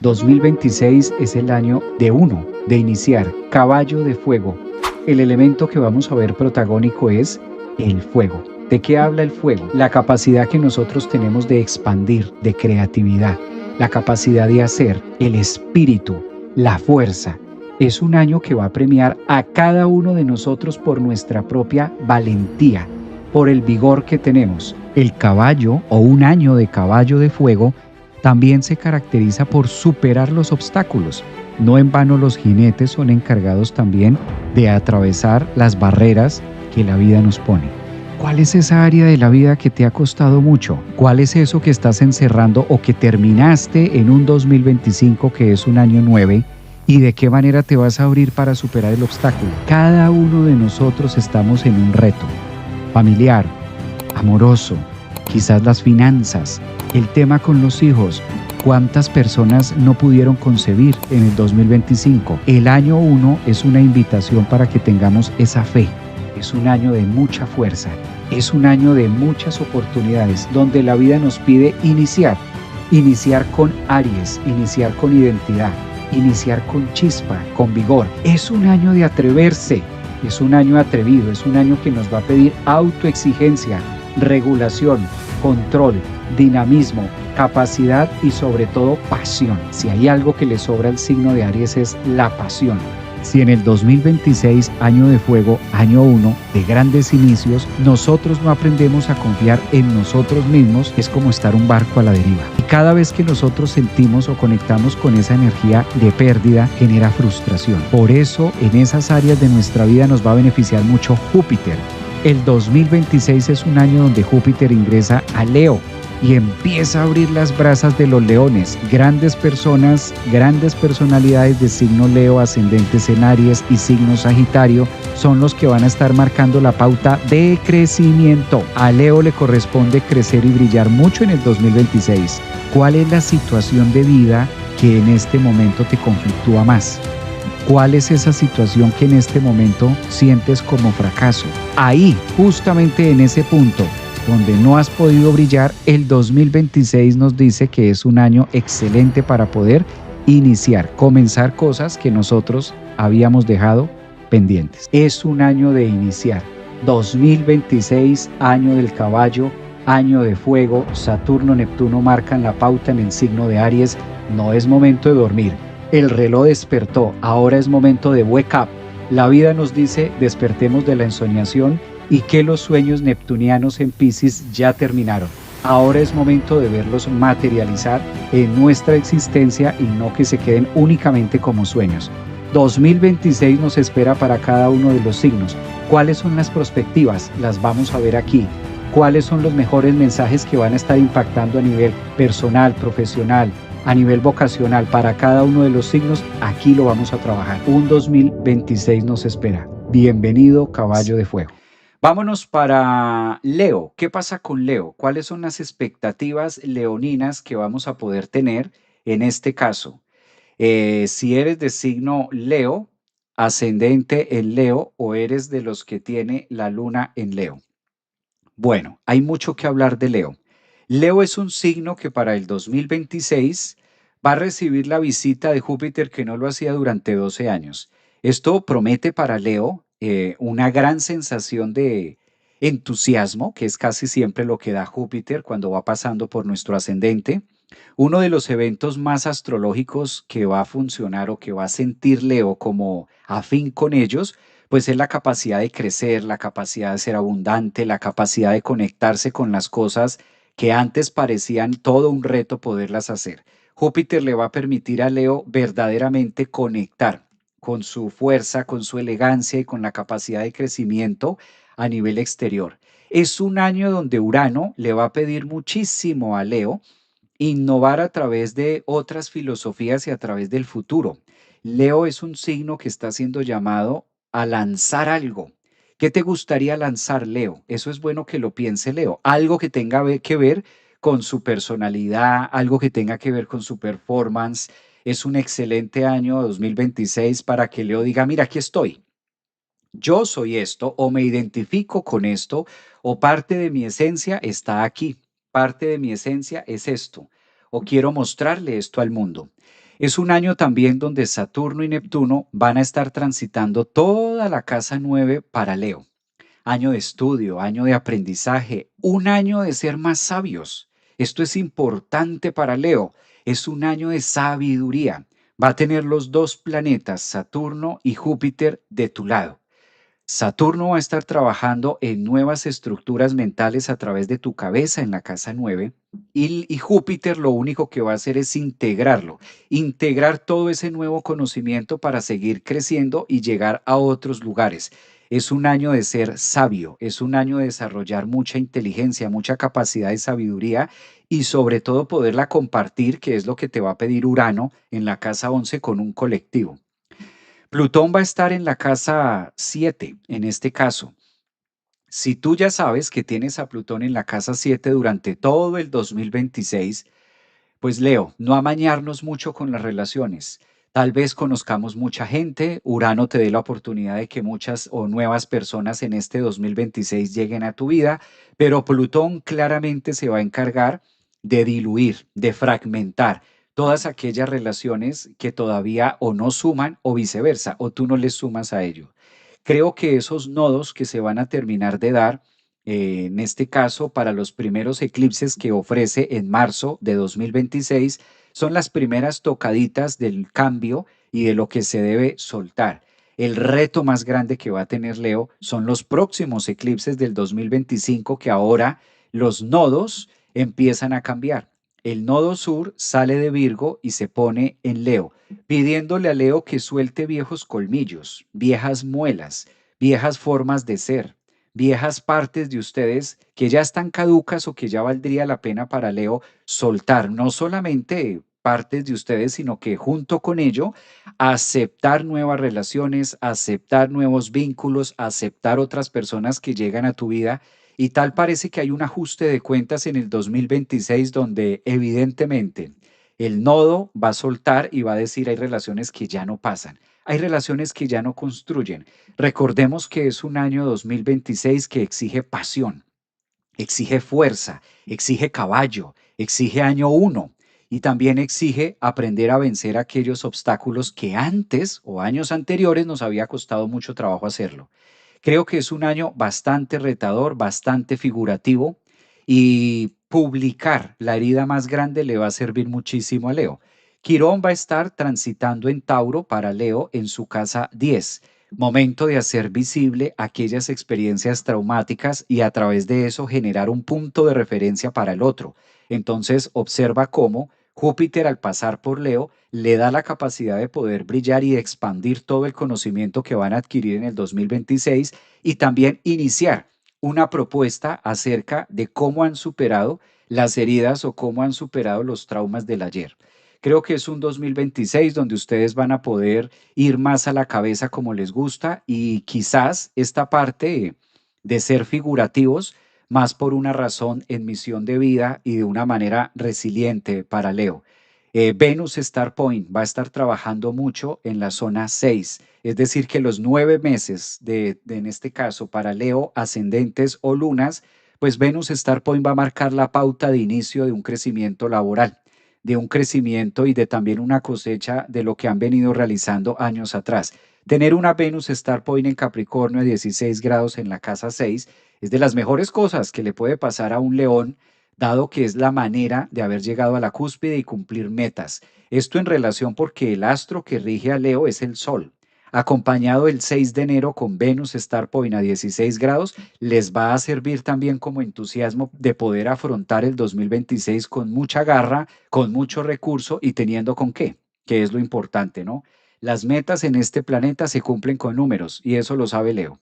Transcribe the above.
2026 es el año de uno, de iniciar, caballo de fuego. El elemento que vamos a ver protagónico es el fuego. ¿De qué habla el fuego? La capacidad que nosotros tenemos de expandir, de creatividad, la capacidad de hacer, el espíritu, la fuerza. Es un año que va a premiar a cada uno de nosotros por nuestra propia valentía, por el vigor que tenemos. El caballo o un año de caballo de fuego también se caracteriza por superar los obstáculos. No en vano los jinetes son encargados también de atravesar las barreras que la vida nos pone. ¿Cuál es esa área de la vida que te ha costado mucho? ¿Cuál es eso que estás encerrando o que terminaste en un 2025 que es un año 9? ¿Y de qué manera te vas a abrir para superar el obstáculo? Cada uno de nosotros estamos en un reto familiar, amoroso, quizás las finanzas, el tema con los hijos. ¿Cuántas personas no pudieron concebir en el 2025? El año 1 es una invitación para que tengamos esa fe. Es un año de mucha fuerza, es un año de muchas oportunidades, donde la vida nos pide iniciar con Aries, iniciar con identidad, iniciar con chispa, con vigor. Es un año de atreverse, es un año atrevido, es un año que nos va a pedir autoexigencia, regulación, control, dinamismo, capacidad y sobre todo pasión. Si hay algo que le sobra al signo de Aries es la pasión. Si en el 2026, año de fuego, año 1, de grandes inicios, nosotros no aprendemos a confiar en nosotros mismos, es como estar un barco a la deriva. Y cada vez que nosotros sentimos o conectamos con esa energía de pérdida, genera frustración. Por eso, en esas áreas de nuestra vida nos va a beneficiar mucho Júpiter. El 2026 es un año donde Júpiter ingresa a Leo y empieza a abrir las brasas de los leones. Grandes personas, grandes personalidades de signo Leo, ascendentes en Aries y signo Sagitario son los que van a estar marcando la pauta de crecimiento. A Leo le corresponde crecer y brillar mucho en el 2026. ¿Cuál es la situación de vida que en este momento te conflictúa más? ¿Cuál es esa situación que en este momento sientes como fracaso? Ahí, justamente en ese punto donde no has podido brillar, el 2026 nos dice que es un año excelente para poder iniciar, comenzar cosas que nosotros habíamos dejado pendientes. Es un año de iniciar. 2026, año del caballo, año de fuego. Saturno, Neptuno marcan la pauta en el signo de Aries. No es momento de dormir. El reloj despertó, ahora es momento de wake up. La vida nos dice despertemos de la ensoñación y que los sueños neptunianos en Piscis ya terminaron. Ahora es momento de verlos materializar en nuestra existencia y no que se queden únicamente como sueños. 2026 nos espera para cada uno de los signos. ¿Cuáles son las perspectivas? Las vamos a ver aquí. ¿Cuáles son los mejores mensajes que van a estar impactando a nivel personal, profesional, a nivel vocacional para cada uno de los signos? Aquí lo vamos a trabajar. Un 2026 nos espera. Bienvenido, caballo de fuego. Vámonos para Leo. ¿Qué pasa con Leo? ¿Cuáles son las expectativas leoninas que vamos a poder tener en este caso? Si eres de signo Leo, ascendente en Leo o eres de los que tiene la luna en Leo. Bueno, hay mucho que hablar de Leo. Leo es un signo que para el 2026 va a recibir la visita de Júpiter que no lo hacía durante 12 años. Esto promete para Leo una gran sensación de entusiasmo, que es casi siempre lo que da Júpiter cuando va pasando por nuestro ascendente. Uno de los eventos más astrológicos que va a funcionar o que va a sentir Leo como afín con ellos, pues es la capacidad de crecer, la capacidad de ser abundante, la capacidad de conectarse con las cosas que antes parecían todo un reto poderlas hacer. Júpiter le va a permitir a Leo verdaderamente conectar con su fuerza, con su elegancia y con la capacidad de crecimiento a nivel exterior. Es un año donde Urano le va a pedir muchísimo a Leo innovar a través de otras filosofías y a través del futuro. Leo es un signo que está siendo llamado a lanzar algo. ¿Qué te gustaría lanzar, Leo? Eso es bueno que lo piense, Leo. Algo que tenga que ver con su personalidad, algo que tenga que ver con su performance. Es un excelente año 2026 para que Leo diga, mira, aquí estoy. Yo soy esto o me identifico con esto o parte de mi esencia está aquí. Parte de mi esencia es esto o quiero mostrarle esto al mundo. Es un año también donde Saturno y Neptuno van a estar transitando toda la casa 9 para Leo. Año de estudio, año de aprendizaje, un año de ser más sabios. Esto es importante para Leo. Es un año de sabiduría. Va a tener los dos planetas, Saturno y Júpiter, de tu lado. Saturno va a estar trabajando en nuevas estructuras mentales a través de tu cabeza en la casa 9 y Júpiter lo único que va a hacer es integrarlo, integrar todo ese nuevo conocimiento para seguir creciendo y llegar a otros lugares. Es un año de ser sabio, es un año de desarrollar mucha inteligencia, mucha capacidad de sabiduría y sobre todo poderla compartir, que es lo que te va a pedir Urano en la casa 11 con un colectivo. Plutón va a estar en la casa 7 en este caso. Si tú ya sabes que tienes a Plutón en la casa 7 durante todo el 2026, pues Leo, no amañarnos mucho con las relaciones. Tal vez conozcamos mucha gente, Urano te dé la oportunidad de que muchas o nuevas personas en este 2026 lleguen a tu vida, pero Plutón claramente se va a encargar de diluir, de fragmentar todas aquellas relaciones que todavía o no suman o viceversa, o tú no les sumas a ello. Creo que esos nodos que se van a terminar de dar, en este caso para los primeros eclipses que ofrece en marzo de 2026, son las primeras tocaditas del cambio y de lo que se debe soltar. El reto más grande que va a tener Leo son los próximos eclipses del 2025 que ahora los nodos empiezan a cambiar. El nodo sur sale de Virgo y se pone en Leo, pidiéndole a Leo que suelte viejos colmillos, viejas muelas, viejas formas de ser, viejas partes de ustedes que ya están caducas o que ya valdría la pena para Leo soltar, no solamente partes de ustedes, sino que junto con ello aceptar nuevas relaciones, aceptar nuevos vínculos, aceptar otras personas que llegan a tu vida. Y tal parece que hay un ajuste de cuentas en el 2026 donde evidentemente el nodo va a soltar y va a decir hay relaciones que ya no pasan, hay relaciones que ya no construyen. Recordemos que es un año 2026 que exige pasión, exige fuerza, exige caballo, exige año uno y también exige aprender a vencer aquellos obstáculos que antes o años anteriores nos había costado mucho trabajo hacerlo. Creo que es un año bastante retador, bastante figurativo y publicar la herida más grande le va a servir muchísimo a Leo. Quirón va a estar transitando en Tauro para Leo en su casa 10. Momento de hacer visible aquellas experiencias traumáticas y a través de eso generar un punto de referencia para el otro. Entonces observa cómo Júpiter al pasar por Leo le da la capacidad de poder brillar y de expandir todo el conocimiento que van a adquirir en el 2026 y también iniciar una propuesta acerca de cómo han superado las heridas o cómo han superado los traumas del ayer. Creo que es un 2026 donde ustedes van a poder ir más a la cabeza como les gusta y quizás esta parte de ser figurativos más por una razón en misión de vida y de una manera resiliente para Leo. Venus Star Point va a estar trabajando mucho en la zona 6, es decir, que los 9 meses en este caso, para Leo, ascendentes o lunas, pues Venus Star Point va a marcar la pauta de inicio de un crecimiento laboral, de un crecimiento y de también una cosecha de lo que han venido realizando años atrás. Tener una Venus Star Point en Capricornio a 16 grados en la casa 6 es de las mejores cosas que le puede pasar a un león, dado que es la manera de haber llegado a la cúspide y cumplir metas. Esto en relación porque el astro que rige a Leo es el Sol. Acompañado el 6 de enero con Venus Star Point a 16 grados, les va a servir también como entusiasmo de poder afrontar el 2026 con mucha garra, con mucho recurso y teniendo con qué, que es lo importante, ¿no? Las metas en este planeta se cumplen con números y eso lo sabe Leo.